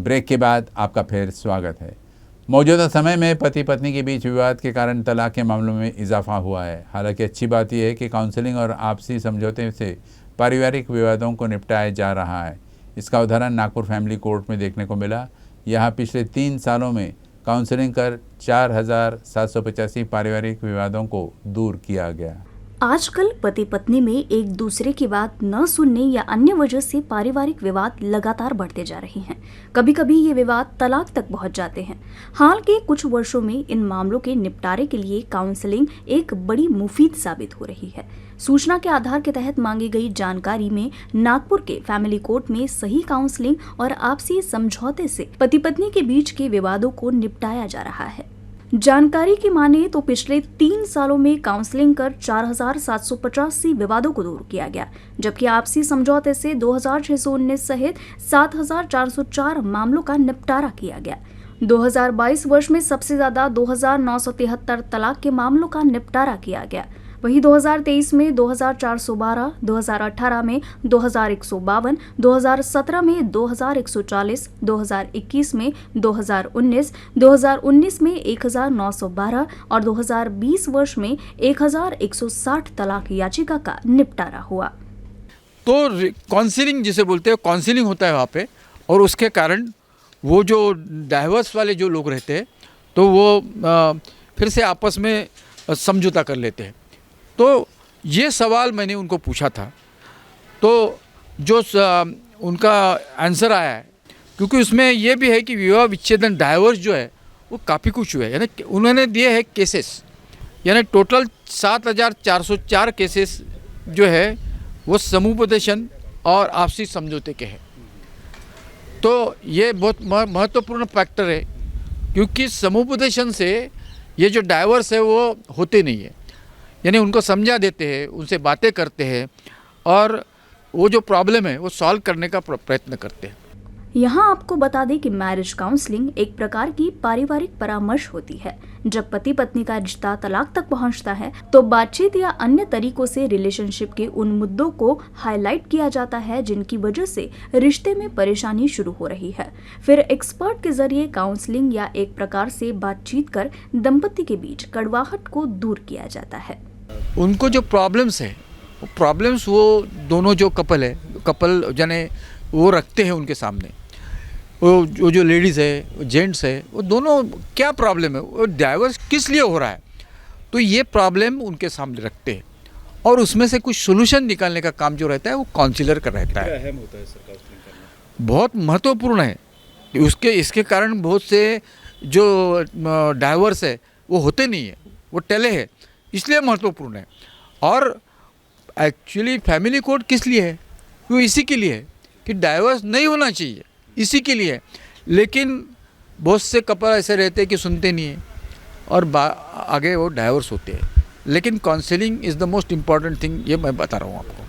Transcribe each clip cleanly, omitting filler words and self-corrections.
Break के बाद आपका फिर स्वागत है। मौजूदा समय में पति पत्नी के बीच विवाद के कारण तलाक के मामलों में इजाफा हुआ है। हालांकि अच्छी बात यह है कि काउंसलिंग और आपसी समझौते से पारिवारिक विवादों को निपटाया जा रहा है। इसका उदाहरण नागपुर फैमिली कोर्ट में देखने को मिला। यहाँ पिछले 3 सालों में काउंसलिंग कर 4,785 पारिवारिक विवादों को दूर किया गया। आजकल पति पत्नी में एक दूसरे की बात न सुनने या अन्य वजह से पारिवारिक विवाद लगातार बढ़ते जा रहे हैं। कभी कभी ये विवाद तलाक तक पहुंच जाते हैं। हाल के कुछ वर्षों में इन मामलों के निपटारे के लिए काउंसलिंग एक बड़ी मुफीद साबित हो रही है। सूचना के आधार के तहत मांगी गई जानकारी में नागपुर के फैमिली कोर्ट में सही काउंसलिंग और आपसी समझौते से पति पत्नी के बीच के विवादों को निपटाया जा रहा है। जानकारी की माने तो पिछले 3 सालों में काउंसलिंग कर 4,785 विवादों को दूर किया गया, जबकि आपसी समझौते से 2,619 सहित 7,404 मामलों का निपटारा किया गया। 2022 वर्ष में सबसे ज्यादा 2,973 तलाक के मामलों का निपटारा किया गया। वहीं 2023 में 2,412, 2018 में 2,152, 2017 में 2,140, 2021 में 2,019, 2019 में 1,912 और 2020 वर्ष में 1,160 तलाक याचिका का निपटारा हुआ। तो काउंसलिंग जिसे बोलते हैं, काउंसलिंग होता है वहाँ पे, और उसके कारण वो जो डाइवर्स वाले जो लोग रहते हैं तो वो फिर से आपस में समझौता कर लेते हैं। तो ये सवाल मैंने उनको पूछा था, तो जो उनका आंसर आया है, क्योंकि उसमें ये भी है कि विवाह विच्छेदन डाइवर्स जो है वो काफ़ी कुछ हुए, यानी उन्होंने दिए हैं केसेस, यानी टोटल 7,404 केसेस जो है वो समुपदेशन और आपसी समझौते के हैं। तो ये बहुत महत्वपूर्ण फैक्टर है, क्योंकि समुपदेशन से ये जो डाइवर्स है वो होते नहीं है, यानी उनको समझा देते हैं, उनसे बातें करते हैं और वो जो प्रॉब्लम है वो सॉल्व करने का प्रयत्न करते हैं। यहाँ आपको बता दें कि मैरिज काउंसलिंग एक प्रकार की पारिवारिक परामर्श होती है। जब पति पत्नी का रिश्ता तलाक तक पहुँचता है तो बातचीत या अन्य तरीकों से रिलेशनशिप के उन मुद्दों को हाईलाइट किया जाता है जिनकी वजह से रिश्ते में परेशानी शुरू हो रही है। फिर एक्सपर्ट के जरिए काउंसलिंग या एक प्रकार से बातचीत कर दंपति के बीच कड़वाहट को दूर किया जाता है। उनको जो प्रॉब्लम्स है, वो दोनों जो कपल जाने वो रखते हैं उनके सामने, वो जो लेडीज़ है, वो जेंट्स है, वो दोनों क्या प्रॉब्लम है, वो डाइवर्स किस लिए हो रहा है, तो ये प्रॉब्लम उनके सामने रखते हैं और उसमें से कुछ सोल्यूशन निकालने का काम जो रहता है वो काउंसलर का रहता है। अहम होता है सर काउंसलिंग करना, बहुत महत्वपूर्ण है। इसके कारण बहुत से जो डाइवर्स है वो होते नहीं है, वो टले है, इसलिए महत्वपूर्ण है। और एक्चुअली फैमिली कोर्ट किस लिए है? वो इसी के लिए है कि डाइवर्स नहीं होना चाहिए, इसी के लिए। लेकिन बहुत से कपल ऐसे रहते हैं कि सुनते नहीं हैं और आगे वो डाइवर्स होते हैं। लेकिन counselling is the most important thing, ये मैं बता रहा हूँ आपको।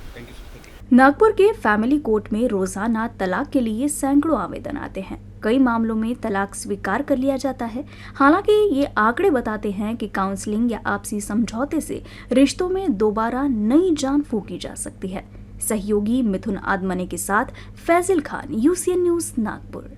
नागपुर के फैमिली कोर्ट में रोजाना तलाक के लिए सैकड़ों आवेदन आते हैं। कई मामलों में तलाक स्वीकार कर लिया जाता है। हालांकि ये आंकड़े बताते हैं कि काउंसलिंग या आपसी समझौते से रिश्तों में दोबारा नई जान फूंकी जा सकती है। सहयोगी मिथुन आदमने के साथ फैजिल खान, UCN न्यूज़, नागपुर।